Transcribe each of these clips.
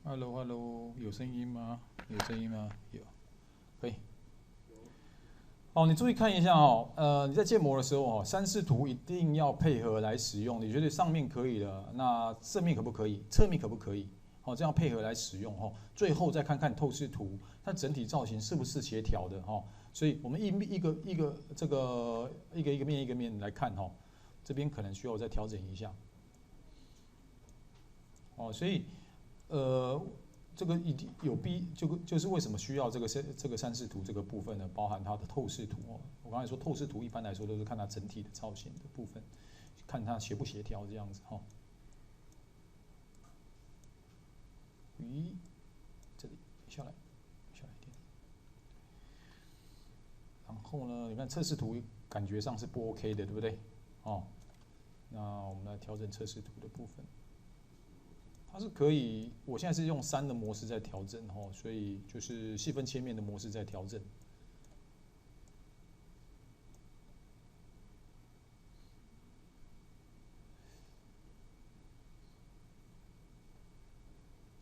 Hello，有声音吗？有声音吗？有，可以。哦，你注意看一下哦，你在建模的时候哦，三视图一定要配合来使用。你觉得上面可以了，那正面可不可以？侧面可不可以？哦，这样配合来使用哦。最后再看看透视图，它整体造型是不是协调的哦。所以我们一个这个一个面一个面来看哦，这边可能需要再调整一下。哦，所以呃，这个一定有就是为什么需要这个三视图这个部分呢？包含它的透视图哦。我刚才说透视图一般来说都是看它整体的造型的部分，看它协不协调这样子哈。咦，这里下来一点。然后呢，你看测试图感觉上是不 OK 的，对不对？哦，那我们来调整测试图的部分。它是可以，我现在是用3的模式在调整哈，所以就是细分切面的模式在调整。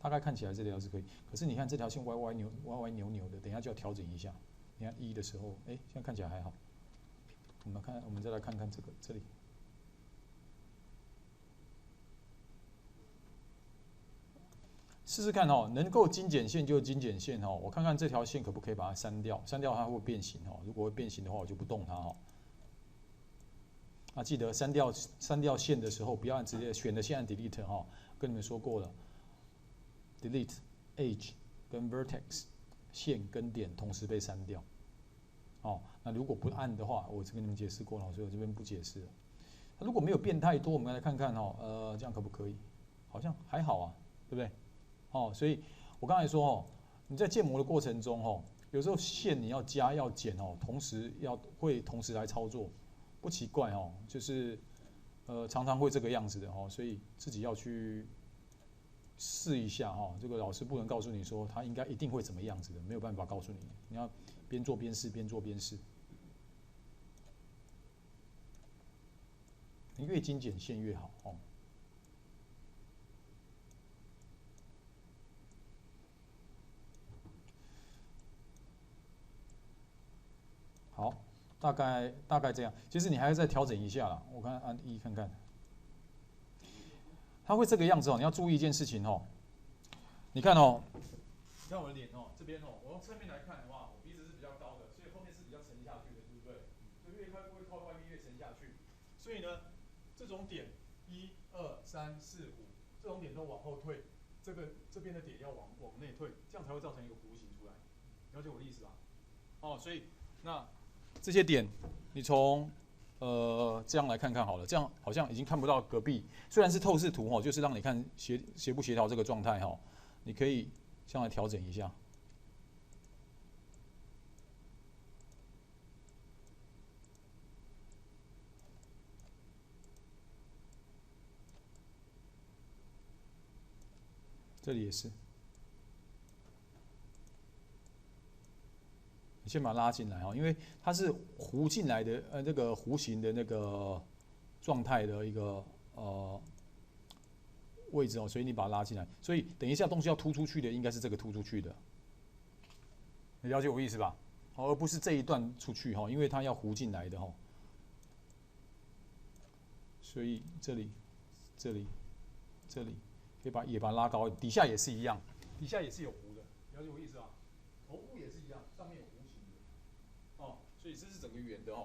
大概看起来这条是可以，可是你看这条线歪歪扭的，等一下就要调整一下。你看1的时候，哎，现在看起来还好。我们再来看看这里。试试看哦，能够精简线就精简线哦。我看看这条线可不可以把它删掉，删掉它会变形哦。如果会变形的话，我就不动它哦。啊，记得删掉线的时候，不要直接选的线按 delete 哈，跟你们说过了 ，delete edge 跟 vertex 线跟点同时被删掉。哦，那如果不按的话，我跟你们解释过了，所以我这边不解释了。如果没有变太多，我们来看看哦，这样可不可以？好像还好啊，对不对？哦，所以我刚才说哦，你在建模的过程中哦，有时候线你要加要减哦，会同时来操作，不奇怪哦，就是常常会这个样子的哦，所以自己要去试一下哈。这个老师不能告诉你说他应该一定会怎么样子的，没有办法告诉你，你要边做边试，边做边试。你越精简线越好哦。好，大概这样。其实你还要再调整一下啦。我看按1看看，它会这个样子哦。你要注意一件事情哦。你看哦，你看我的脸哦，这边哦，我用侧面来看的话，我鼻子是比较高的，所以后面是比较沉下去的，对不对？就越靠外面越沉下去。所以呢，这种点1、2、3、4、5，这种点都往后退，这边的点要往内退，这样才会造成一个弧形出来。了解我的意思吧？哦，所以那这些点，你从这样来看看好了，这样好像已经看不到隔壁。虽然是透视图就是让你看协不协调这个状态你可以这样来调整一下。这里也是，你先把它拉进来因为它是弧进来的这个弧形的那个状态的一个位置所以你把它拉进来。所以等一下东西要突出去的应该是这个突出去的，你了解我意思吧？而不是这一段出去因为它要弧进来的所以这里可以也把它拉高一点，底下也是一样，底下也是有弧的，了解我意思吧？头部也是一样，上面有弧形的所以这是整个圆的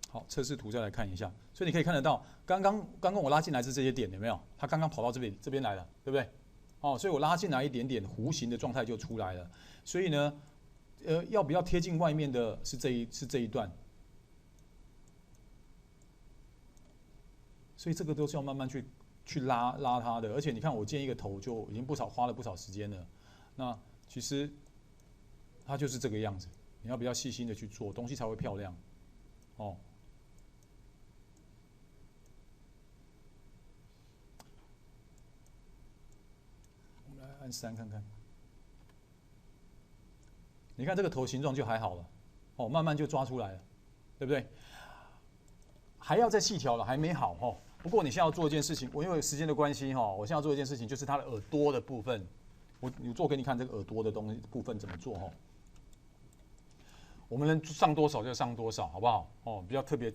好，测试图再来看一下，所以你可以看得到，刚刚我拉进来是这些点，有没有？它刚刚跑到这边来了，对不对？所以我拉进来一点点，弧形的状态就出来了。所以呢，要不要贴近外面的是这一段？所以这个都是要慢慢去拉它的。而且你看，我建一个头就已经花了不少时间了。那其实它就是这个样子，你要比较细心的去做，东西才会漂亮按3看看。你看这个头形状就还好了，哦，慢慢就抓出来了，对不对？还要再细调了，还没好哦。不过你现在要做一件事情，我因为时间的关系哈，我现在要做一件事情，就是它的耳朵的部分，我做给你看这个耳朵的部分怎么做哈。我们能上多少就上多少，好不好？哦，比较特别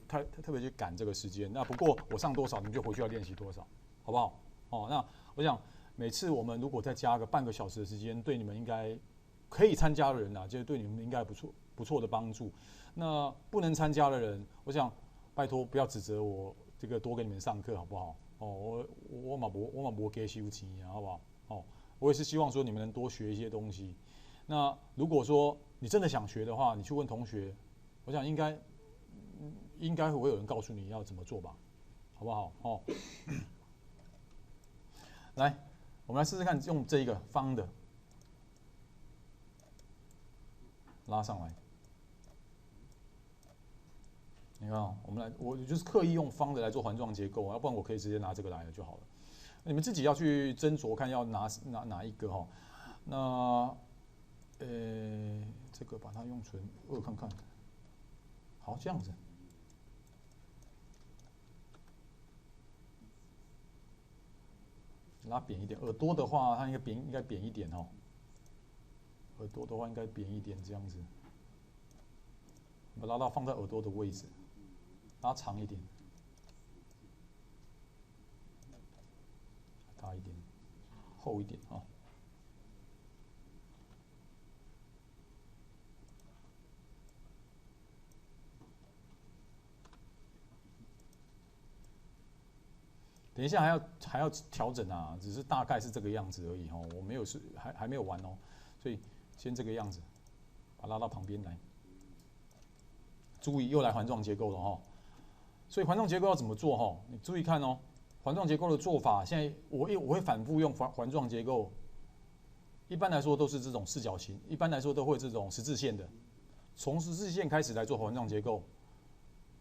去赶这个时间。那不过我上多少，你们就回去要练习多少，好不好？哦，那我想每次我们如果再加个半个小时的时间，对你们应该可以参加的人啊，就是对你们应该不错的帮助。那不能参加的人，我想拜托不要指责我这个多给你们上课，好不好？哦，我嘛不给修钱啊，好不好？哦，我也是希望说你们能多学一些东西。那如果说你真的想学的话，你去问同学，我想应该会有人告诉你要怎么做吧，好不好？哦，来，我们来试试看，用这一个方的拉上来。你看哦，我就是刻意用方的来做环状结构，要不然我可以直接拿这个来了就好了。你们自己要去斟酌看要哪一个哈。那这个把它用成2看看。好，这样子。拉扁一点，耳朵的话，它应该扁一点哦。耳朵的话应该扁一点，这样子。我拉到放在耳朵的位置，拉长一点，大一点，厚一点啊。等一下还要调整啊，只是大概是这个样子而已哦，我没有还没有完哦，所以先这个样子，把它拉到旁边来。注意又来环状结构了哈，所以环状结构要怎么做哈？你注意看哦，环状结构的做法，现在我会反复用环状结构，一般来说都是这种四角形，一般来说都会这种十字线的，从十字线开始来做环状结构。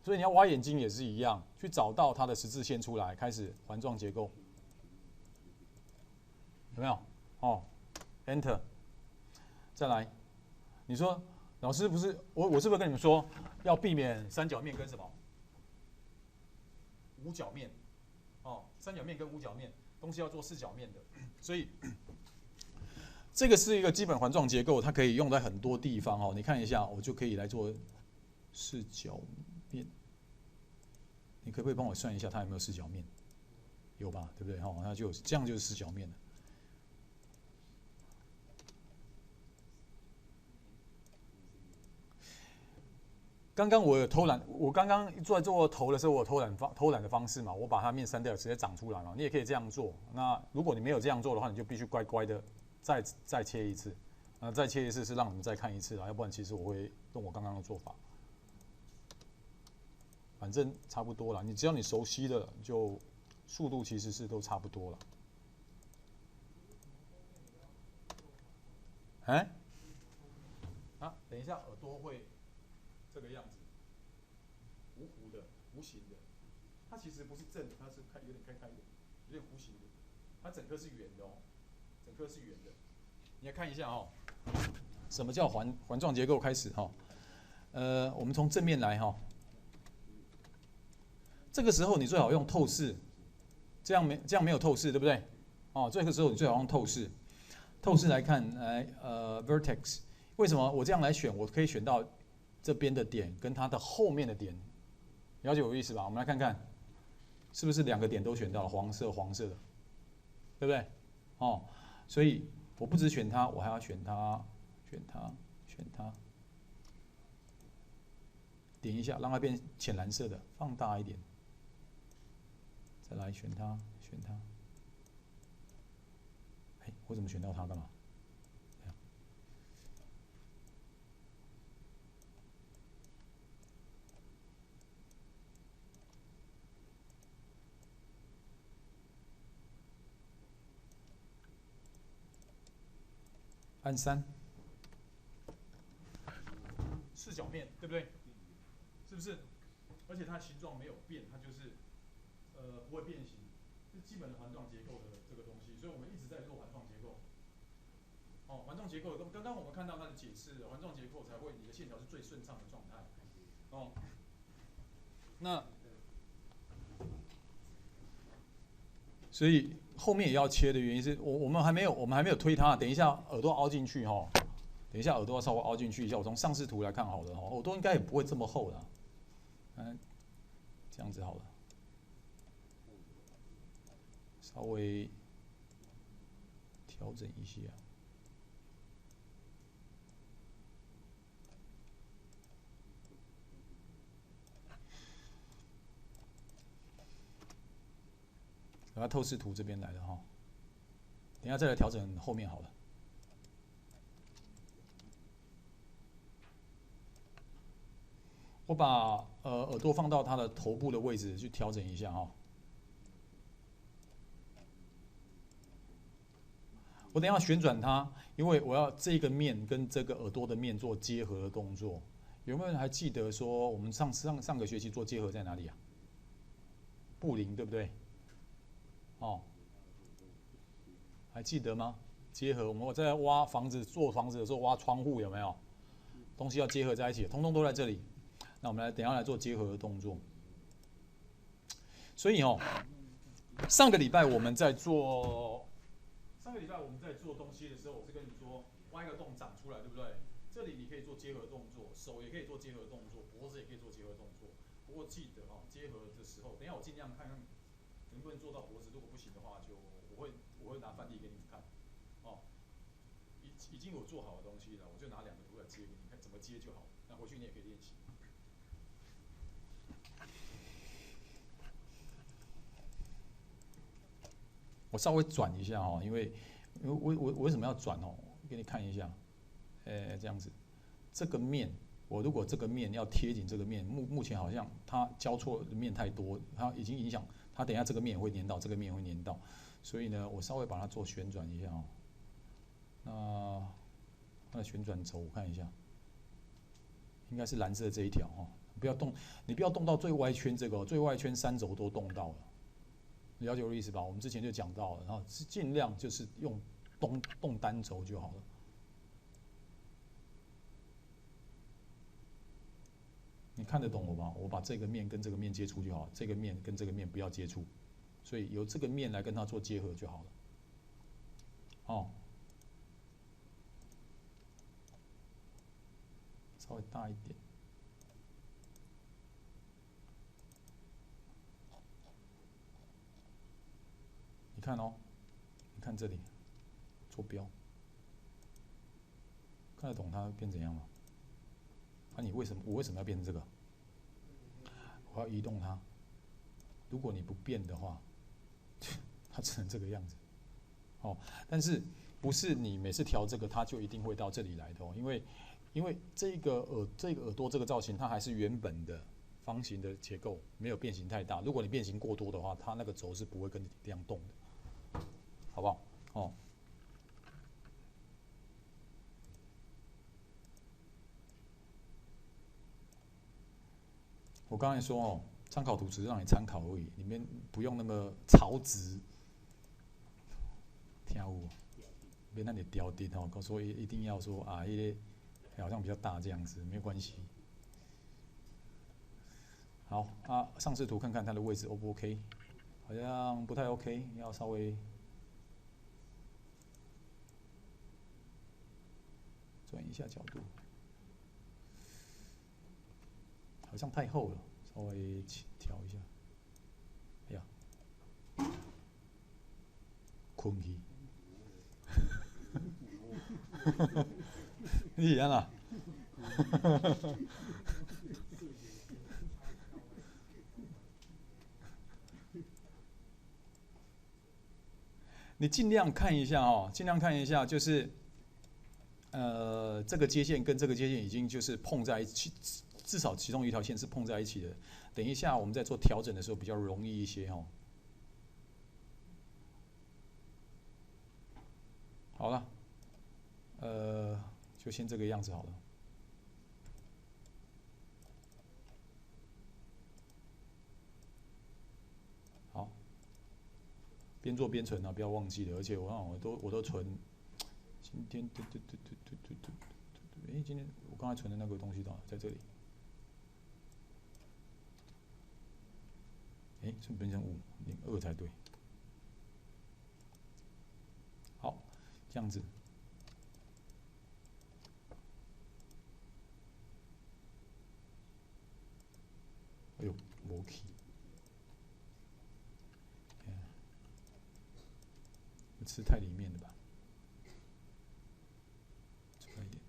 所以你要挖眼睛也是一样，去找到它的十字线出来，开始环状结构，有没有？哦 ，Enter， 再来。你说老师不是我是不是跟你们说要避免三角面跟什么五角面？哦，三角面跟五角面东西要做四角面的，所以这个是一个基本环状结构，它可以用在很多地方哦。你看一下，我就可以来做四角面。你可不可以帮我算一下它有没有四角面？有吧，对不对？那就这样就是四角面了。刚刚我有偷懒，我刚刚在做头的时候，我有偷懒的方式嘛，我把它面删掉，直接长出来嘛。你也可以这样做。那如果你没有这样做的话，你就必须乖乖的再切一次。再切一次是让你们再看一次啦，要不然其实我会用我刚刚的做法。反正差不多了，只要你熟悉的，就速度其实是都差不多了。等一下耳朵会这个样子，弧的、弧形的，它其实不是正的，它是有点开一点，有点弧形的，它整颗是圆的哦，整颗是圆的。你来看一下哦，什么叫环状结构？开始哈，我们从正面来哈。这个时候你最好用透视，这样没有透视，对不对？哦，这个时候你最好用透视，来看，vertex。为什么我这样来选？我可以选到这边的点跟它的后面的点，了解我的意思吧？我们来看看，是不是两个点都选到了黄色的，对不对？哦，所以我不只选它，我还要选它，点一下，让它变浅蓝色的，放大一点。再来选它。我怎么选到它干嘛？按3，四角面，对不对？是不是？而且它形状没有变，它就是不会变形，是基本的环状结构的这个东西，所以我们一直在做环状结构。哦，环状结构刚刚我们看到它的解释，环状结构才会你的线条是最顺畅的状态。哦，那所以后面也要切的原因是我们还没有推它，等一下耳朵凹进去哈，等一下耳朵要稍微凹进去一下。我从上视图来看好了哈，耳朵应该也不会这么厚的，这样子好了，稍微调整一下。把它透视图这边来了哈，等一下再来调整后面好了。我把耳朵放到它的头部的位置去调整一下哈。我等一下旋转它，因为我要这个面跟这个耳朵的面做结合的动作。有没有人还记得说我们上个学期做结合在哪里啊？布林对不对？哦，还记得吗？结合我在挖房子做房子的时候挖窗户有没有？东西要结合在一起，通通都在这里。那我们等一下来做结合的动作。所以上个礼拜我们在做东西的时候，我是跟你说挖一个洞长出来，对不对？这里你可以做结合动作，手也可以做结合动作，脖子也可以做结合动作。不过记得结合的时候，等一下我尽量看看能不能做到脖子，如果不行的话，我会拿范例给你们看。已经有做好的东西了，我就拿2个图来接给你看，怎么接就好。那回去你也可以练习。我稍微转一下因为我为什么要转给你看一下，这样子，这个面我如果这个面要贴紧这个面，目前好像它交错的面太多，它已经影响它，等一下这个面也会粘到，这个面也会粘到，所以呢，我稍微把它做旋转一下那它的旋转轴我看一下，应该是蓝色这一条不要动，你不要动到最外圈这个，最外圈3轴都动到了。你了解我的意思吧？我们之前就讲到了，然后尽量就是用动单轴就好了。你看得懂我吗？我把这个面跟这个面接触就好，这个面跟这个面不要接触，所以由这个面来跟它做结合就好了。稍微大一点。你看你看这里坐标，看得懂它变怎样吗？我为什么要变成这个？我要移动它。如果你不变的话，它只能这个样子。但是不是你每次调这个，它就一定会到这里来的因为这个耳朵这个造型，它还是原本的方形的结构，没有变形太大。如果你变形过多的话，它那个轴是不会跟你这样动的，好不好？我刚才说参考图只是让你参考而已，里面不用那么潮直，听有？别那里刁定告诉我一定要说好像比较大这样子，没关系。好上视图看看它的位置 O 不 OK？ 好像不太 OK， 要稍微转一下角度，好像太厚了，稍微调一下。哎呀，困去。你怎样啊？你尽量看一下尽量看一下，就是这个接线跟这个接线已经就是碰在一起，至少其中一条线是碰在一起的。等一下我们在做调整的时候比较容易一些好了，就先这个样子好了。边做边存不要忘记了。而且我都存今天今天我刚才存的那个东西在这里。是变成502才对。好，这样子。哎呦，没去。吃太里面了吧？出来一点。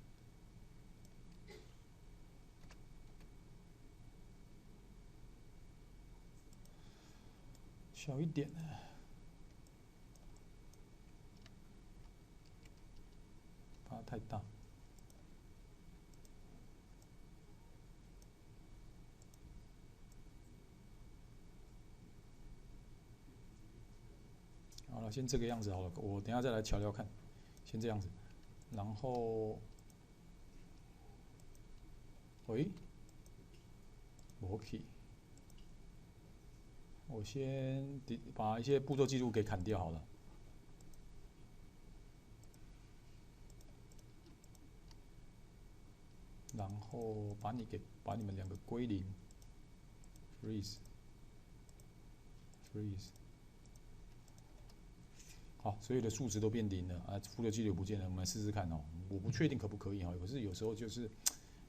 小一点。把它太大。好了，先这个样子好了，我等一下再来调调看。先这样子，然后，OK， 我先把一些步骤记录给砍掉好了。然后把你们2个归零 ，freeze。好，所有的数值都变零了啊，步骤记录不见了，我们来试试看哦。我不确定可不可以哈，可是有时候就是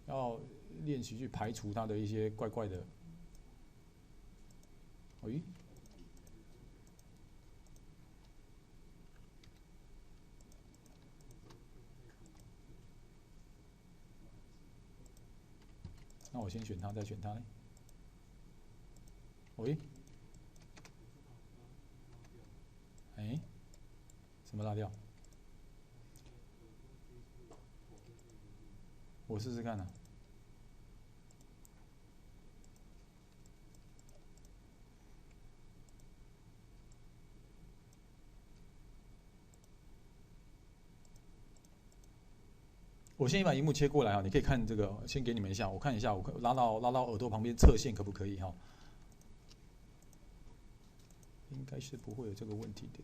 要练习去排除它的一些怪怪的。那我先选它，再选它。什么拉掉？我试试看啊。我先把荧幕切过来啊，你可以看这个，先给你们一下，我看一下，我拉到耳朵旁边侧线可不可以哈？应该是不会有这个问题的。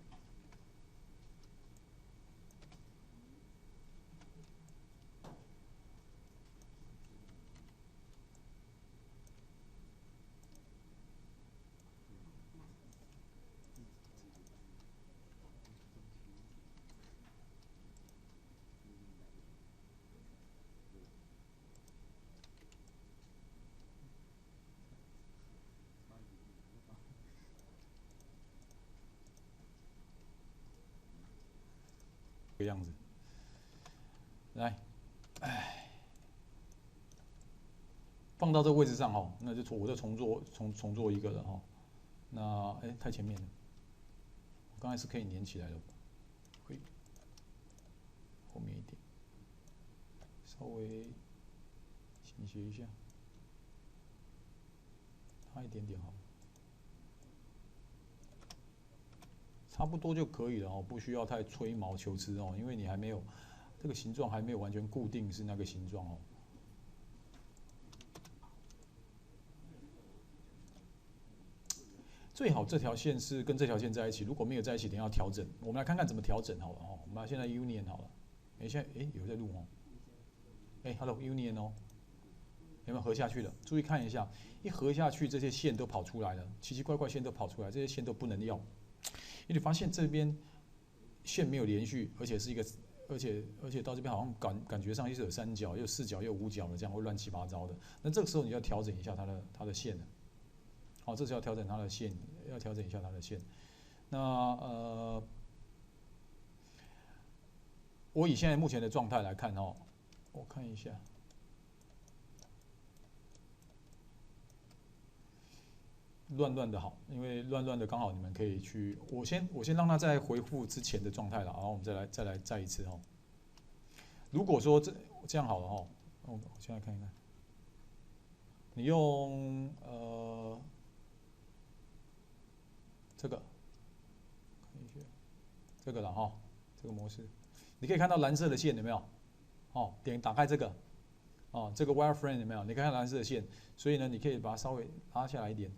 这个样子，来，放到这个位置上哈，那就我就重做一个了哈。那太前面了，我刚才是可以连起来的，后面一点，稍微倾斜一下，差一点点好，差不多就可以了哦，不需要太吹毛求疵哦，因为你还没有这个形状还没有完全固定是那个形状哦。最好这条线是跟这条线在一起，如果没有在一起，等一下要调整。我们来看看怎么调整好了哦。我们现在 Union 好了，现在有在录哦。Hello Union 哦，有没有合下去了？注意看一下，一合下去，这些线都跑出来了，奇奇怪怪线都跑出来，这些线都不能要。因为你发现这边线没有连续，而且是一个，而且到这边好像感觉上又是有3角，又4角，又5角的，这样会乱七八糟的。那这个时候你要调整一下它的线了。好，这是要调整它的线，要调整一下它的线。那我以现在目前的状态来看哦，我看一下，乱的好，因为乱的刚好你们可以去，我先让它在回复之前的状态了，然后我们再一次哦。如果说这样好了哦，我现在看一看，你用这个，看一下这个了哈，这个模式，你可以看到蓝色的线有没有？打开这个，这个 wireframe 有没有？你看看蓝色的线，所以呢，你可以把它稍微拉下来一点，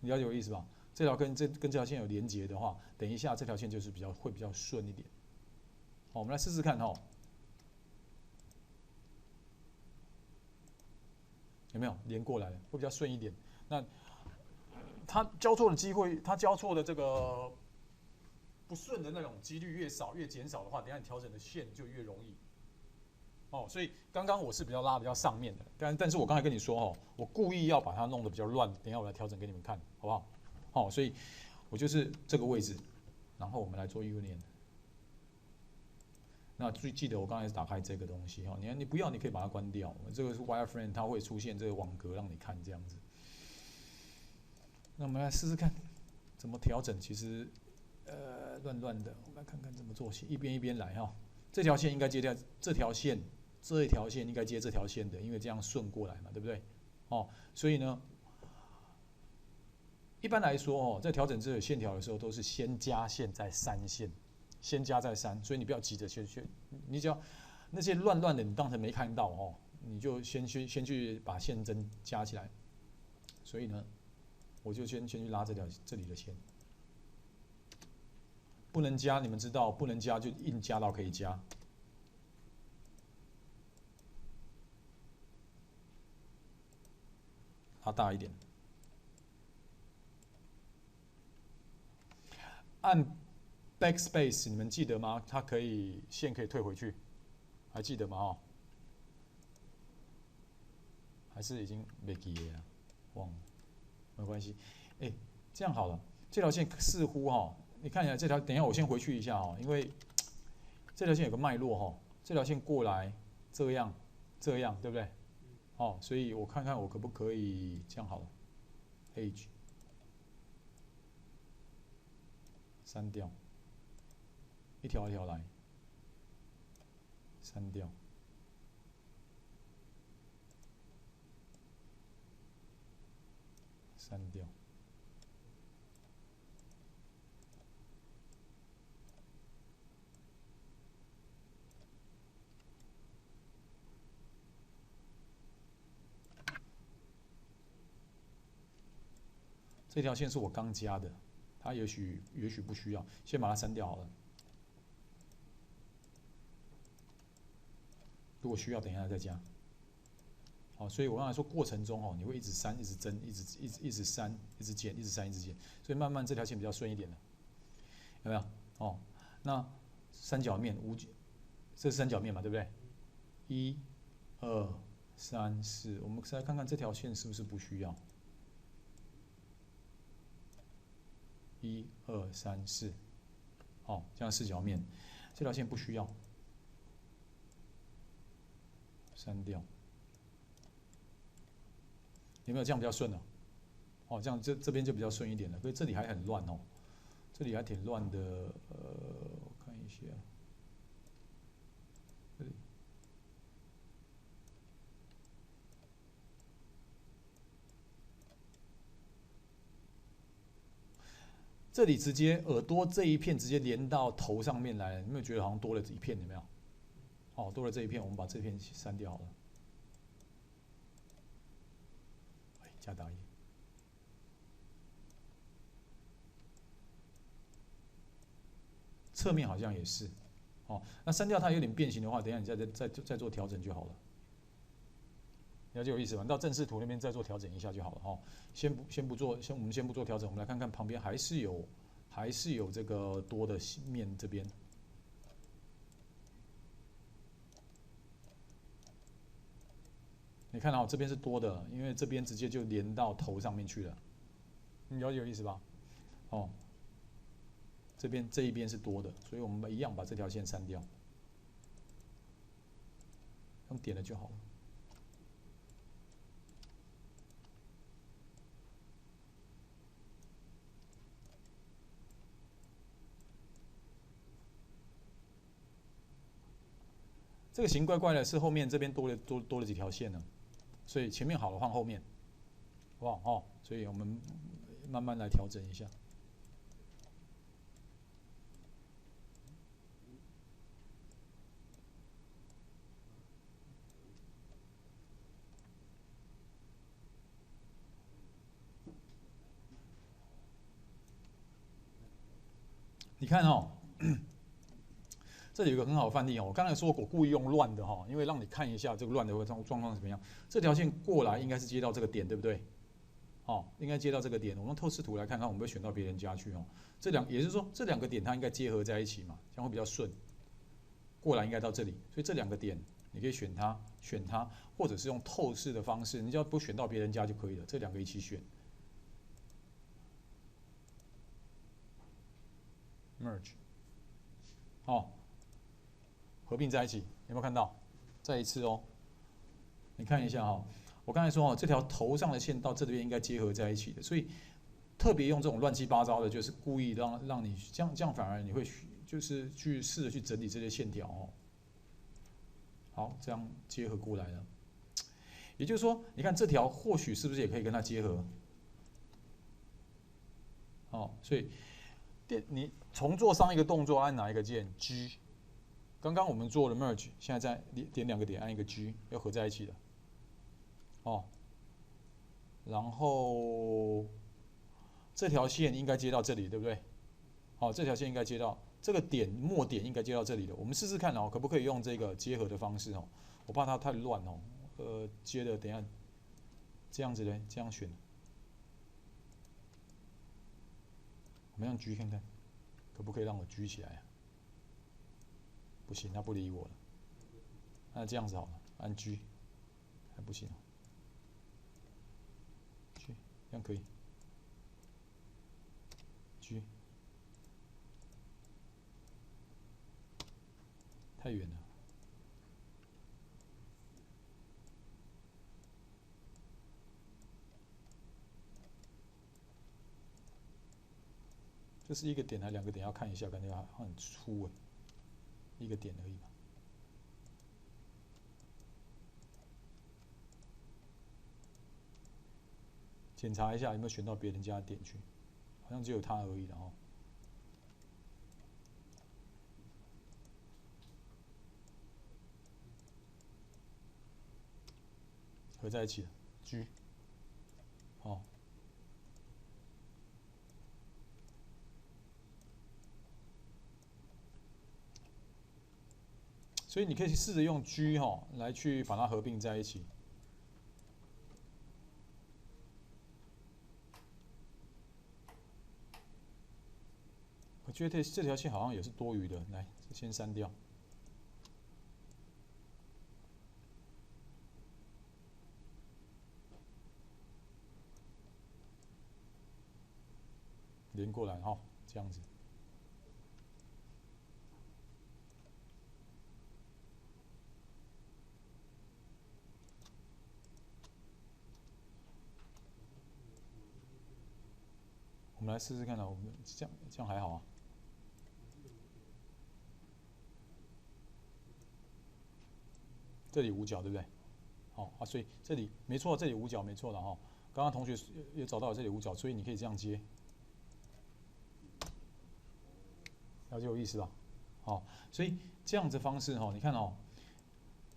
你了解我意思吧？这条跟这条线有连接的话，等一下这条线就是会比较顺一点。好，我们来试试看哈，有没有连过来了，会比较顺一点。那它交错的机会，它交错的这个不顺的那种几率越少，越减少的话，等一下你调整的线就越容易。哦，所以刚刚我是比较拉比较上面的，但是我刚才跟你说哦，我故意要把它弄得比较乱，等一下我来调整给你们看，好不好？好，所以我就是这个位置，然后我们来做 union。那记得我刚才打开这个东西哈，你不要你可以把它关掉，这个是 wireframe 它会出现这个网格让你看这样子。那我们来试试看怎么调整，其实乱乱的，我们来看看怎么做，一边一边来哈。这条线应该接掉这条线，这一条线应该接这条线的，因为这样顺过来嘛，对不对？哦，所以呢，一般来说哦，在调整这个线条的时候，都是先加线再删线，先加再删，所以你不要急着去，你只要那些乱乱的你当成没看到哦，你就先去把线针加起来。所以呢，我就先去拉这里的线，不能加，你们知道不能加就硬加到可以加。拉大一点，按 backspace， 你们记得吗？它线可以退回去，还记得吗？哦，还是已经没记了，忘了，没关系。哎，这样好了，这条线似乎哈，你看一下这条，等一下我先回去一下哈，因为这条线有个脉络哈，这条线过来这样，对不对？哦，所以我看看我可不可以这样好了 ，edge 删掉，一条一条来，删掉，删掉。这条线是我刚加的，它也许不需要，先把它删掉好了。如果需要，等一下再加。好，所以我刚才说过程中哦，你会一直删，一直增，一直删，一直减，一直删，一直减，所以慢慢这条线比较顺一点了，有没有？哦，那三角面这是三角面嘛，对不对？1、2、3、4，我们再看看这条线是不是不需要。1、2、3、4，好，这样四角面，这条线不需要，删掉。有没有这样比较顺呢？哦，这样这边就比较顺一点了，所以这里还很乱哦，这里还挺乱的。我看一下，这里这里直接耳朵这一片直接连到头上面来了，有没有觉得好像多了一片？有没有？哦，多了这一片，我们把这片删掉好了。加大一点。侧面好像也是，哦，那删掉它有点变形的话，等一下你再做调整就好了。了解有意思吧？到正视图那边再做调整一下就好了哦。先不做，我们先不做调整，我们来看看旁边还是有这个多的面这边。你看到这边是多的，因为这边直接就连到头上面去了。你了解有意思吧？哦，这一边是多的，所以我们一样把这条线删掉，用点了就好了。这个形怪怪的，是后面这边多了几条线呢，所以前面好了换后面，好不好？哦，所以我们慢慢来调整一下。你看哦，这里有一个很好的范例哦，我刚才说我故意用乱的哈，因为让你看一下这个乱的状况是怎么样。这条线过来应该是接到这个点，对不对？哦，应该接到这个点。我们用透视图来看看，我们会选到别人家去哦。也就是说这两个点它应该结合在一起嘛，这样会比较顺。过来应该到这里，所以这两个点你可以选它，或者是用透视的方式，你只要不选到别人家就可以了。这两个一起选 ，merge， 哦，合并在一起，有没有看到？再一次哦，你看一下哦，我刚才说哦，这条头上的线到这边应该结合在一起的，所以特别用这种乱七八糟的，就是故意让你这样反而你会就是去试着去整理这些线条哦。好，这样结合过来了。也就是说，你看这条或许是不是也可以跟它结合？哦，所以你重做上一个动作，按哪一个键 ？G。刚刚我们做了 merge， 现在再点两个点，按一个 G， 要合在一起的。哦，然后这条线应该接到这里，对不对？好，这条线应该接到这个点，末点应该接到这里的。我们试试看哦，可不可以用这个结合的方式哦？我怕它太乱哦。接的等一下这样子呢，这样选。我们用 G 看看，可不可以让我举起来啊？不行，他不理我了。那这样子好了，按 G， 还不行。G 这样可以。G 太远了。这是一个点还是两个点？要看一下，感觉很粗哎，一个点而已嘛。检查一下有没有选到别人家的点去，好像只有他而已了哦。合在一起了 ，G， 哦。所以你可以试着用 G 哈来去把它合并在一起。我觉得这条线好像也是多余的，来先删掉。连过来哈，这样子。我们来试试看啊，我们这样还好啊。这里五角对不对？好啊，所以这里没错，这里五角没错了哈。刚刚同学也找到了这里五角，所以你可以这样接，了解有意思吧？好，所以这样子方式哈，你看哦，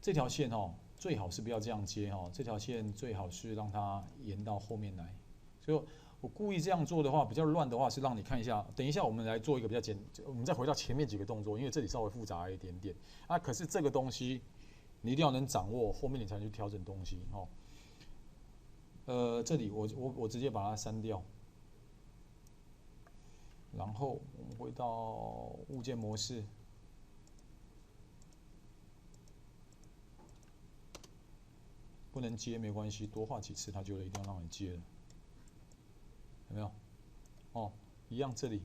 这条线哦，最好是不要这样接哈，这条线最好是让它延到后面来。所以我故意这样做的话，比较乱的话是让你看一下。等一下我们来做一个比较我们再回到前面几个动作，因为这里稍微复杂一点点啊。可是这个东西你一定要能掌握，后面你才能去调整东西哦。这里我直接把它删掉，然后我们回到物件模式。不能接没关系，多画几次它就一定要让你接了，有没有？哦，一样这里。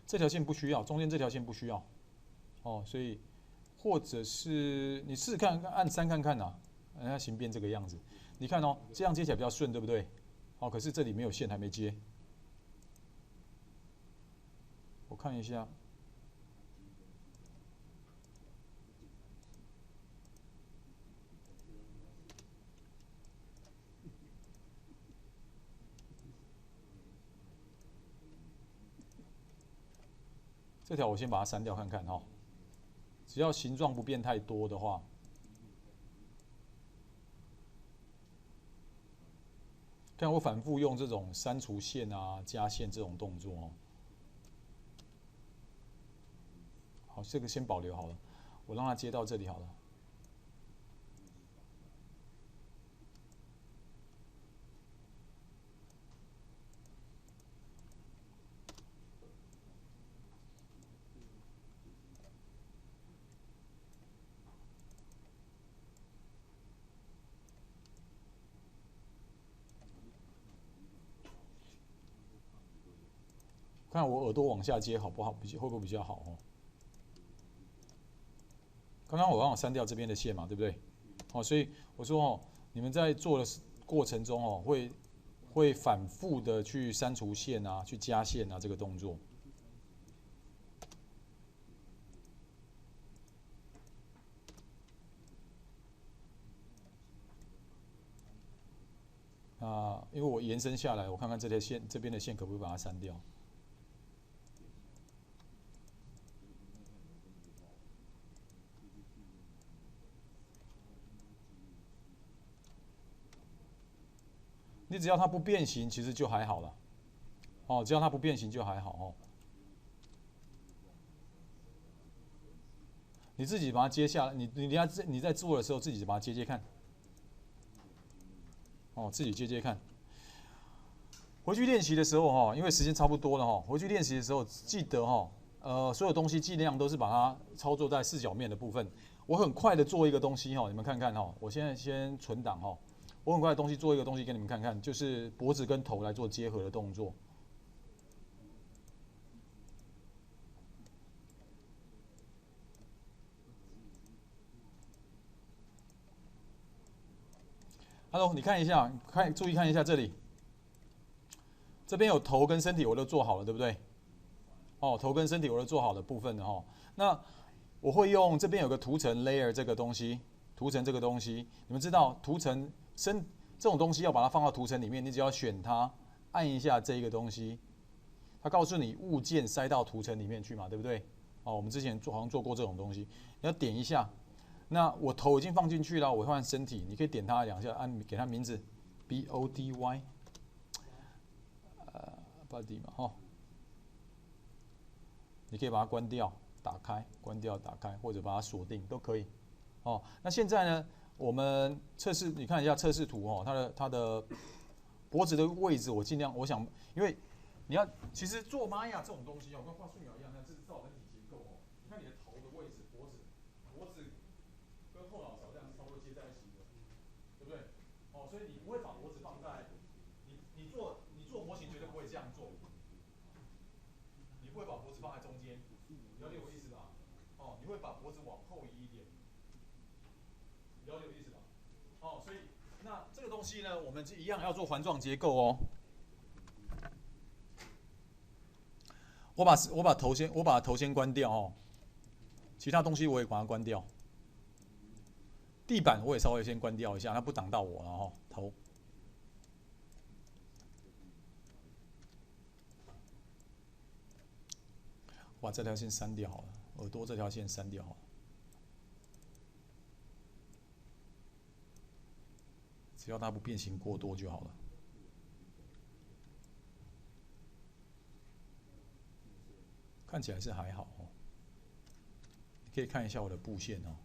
这条线不需要，中间这条线不需要，哦，所以或者是你试试看，按3看看呐，它形变这个样子，你看哦，这样接起来比较顺，对不对？哦，可是这里没有线，还没接。我看一下，这条我先把它删掉看看哈。只要形状不变太多的话，看我反复用这种删除线啊、加线这种动作哦。好，这个先保留好了，我让它接到这里好了。看我耳朵往下接好不好？会不会比较好哦？刚刚我让我删掉这边的线嘛，对不对？哦，所以我说哦，你们在做的过程中哦，会反复的去删除线啊，去加线啊这个动作。因为我延伸下来，我看看这条线这边的线可不可以把它删掉。你只要它不变形，其实就还好了。哦，只要它不变形就还好哦。你自己把它接下来，你在做的时候自己把它接接看。哦，自己接接看。回去练习的时候哈，因为时间差不多了哈，回去练习的时候记得哈，所有东西尽量都是把它操作在四角面的部分。我很快的做一个东西哈，你们看看哈，我现在先存档哈，我很快的东西做一个东西给你们看看，就是脖子跟头来做结合的动作。Hello， 你看一下，注意看一下这里，这边有头跟身体我都做好了，对不对？哦，头跟身体我都做好的部分的哈。那我会用这边有个图层 layer 这个东西，图层这个东西，你们知道图层这种东西要把它放到图层里面，你只要选它，按一下这一个东西，它告诉你物件塞到图层里面去嘛，对不对？哦，我们之前好像做过这种东西，你要点一下。那我头已经放进去了，我换身体，你可以点它两下，给它名字 body， body 嘛，哈。你可以把它关掉、打开、关掉、打开，或者把它锁定都可以。哦，那现在呢，我们测试，你看一下测试图哦，它的脖子的位置，我尽量，我想，因为你要其实做玛雅这种东西哦，跟画素描一样，它是照人体结构哦。你看你的头的位置，脖子跟后脑勺这样差不多接在一起的，对不对？哦，所以你不会把脖子放在你做模型绝对不会这样做。你不会把脖子放在中间，了解我意思吧？哦，你会把脖子往后移一点，了解我意思吧？哦，所以那这个东西呢，我们一样要做环状结构哦。我把头先关掉哦，其他东西我也把它关掉。地板我也稍微先关掉一下，它不挡到我了哦。头，我把这条线删掉好了，耳朵这条线删掉好了。只要它不变形过多就好了。看起来是还好哦。你可以看一下我的布线哦，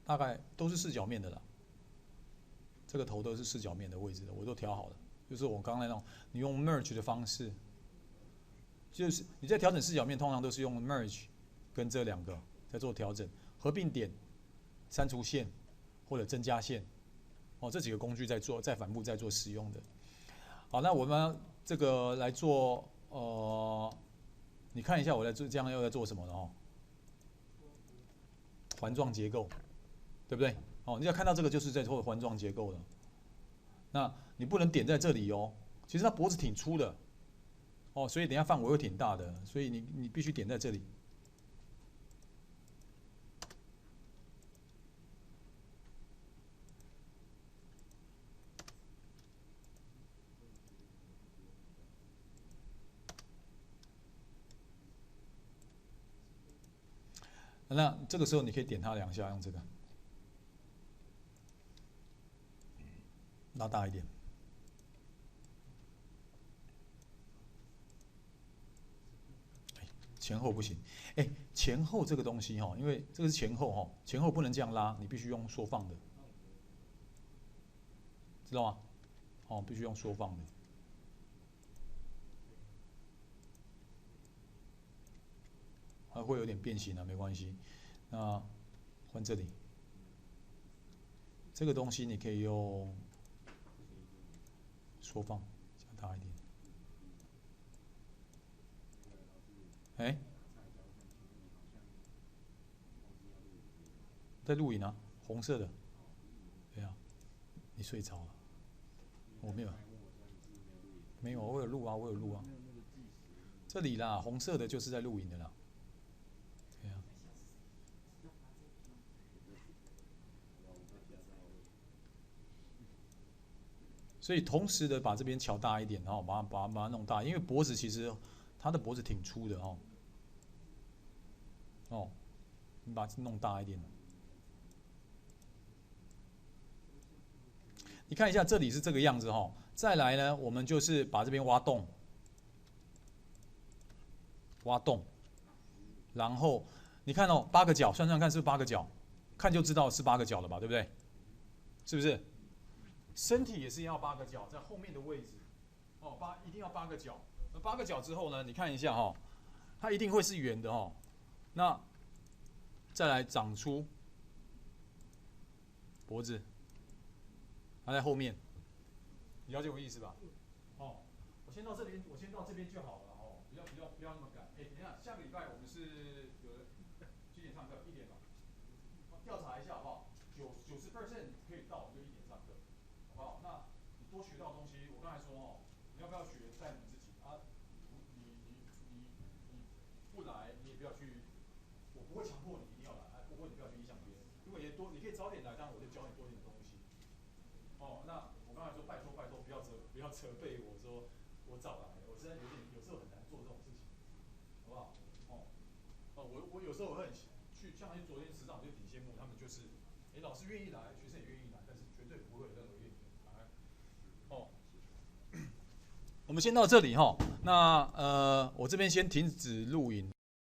大概都是四角面的啦。这个头都是四角面的位置的，我都调好了。就是我刚才那种，你用 merge 的方式，就是你在调整四角面，通常都是用 merge 跟这两个在做调整，合并点、删除线或者增加线，哦，这几个工具在反复在做使用的。好，那我们这个来做，你看一下我在做这样又在做什么了哦？环状结构，对不对？哦，你要看到这个就是在做环状结构了。那你不能点在这里哦，其实它脖子挺粗的，哦，所以等一下范围会挺大的，所以你必须点在这里。那这个时候你可以点它两下，用这个。拉大一点。前后不行，前后这个东西哈，因为这个是前后哈，前后不能这样拉，你必须用缩放的，知道吗？哦，必须用缩放的。会有点变形啊，没关系。那换这里，这个东西你可以用缩放加大一点。在录影啊，红色的。对啊，你睡着了，我没有，没有，我有录啊，我有录啊。这里啦，红色的就是在录影的啦。对啊。所以同时的把这边调大一点，然后把它弄大，因为脖子其实它的脖子挺粗的哦。哦，你把它弄大一点。你看一下这里是这个样子哈，再来呢，我们就是把这边挖洞，然后你看哦，8个角，算算看是不是8个角，看就知道是8个角了吧，对不对？是不是？身体也是要8个角，在后面的位置，哦，一定要8个角。那8个角之后呢，你看一下哈，它一定会是圆的哦。那再来长出脖子，它在后面，你了解我意思吧？哦，我先到这边就好了哦，不要那么赶。等一下，下个礼拜我们是有几点上课？1点吧。调查一下好不好？90% 可以到，我们就1点上课，好不好？那你多学到东西，我刚才说哦，你要不要学在你自己啊？你不来，你也不要去，我不会强迫你一定要来，不过你不要去影响别人。如果你可以早点来，当然我就教你多点东西。哦，那我刚才说拜托，不要责备我说我早来，我实在有时候很难做这种事情，好不好？我有时候很像昨天池长就挺羡慕他们，就是老师愿意来，学生也愿意来，但是绝对不会有任何怨言。哦，我们先到这里哈。那我这边先停止录影。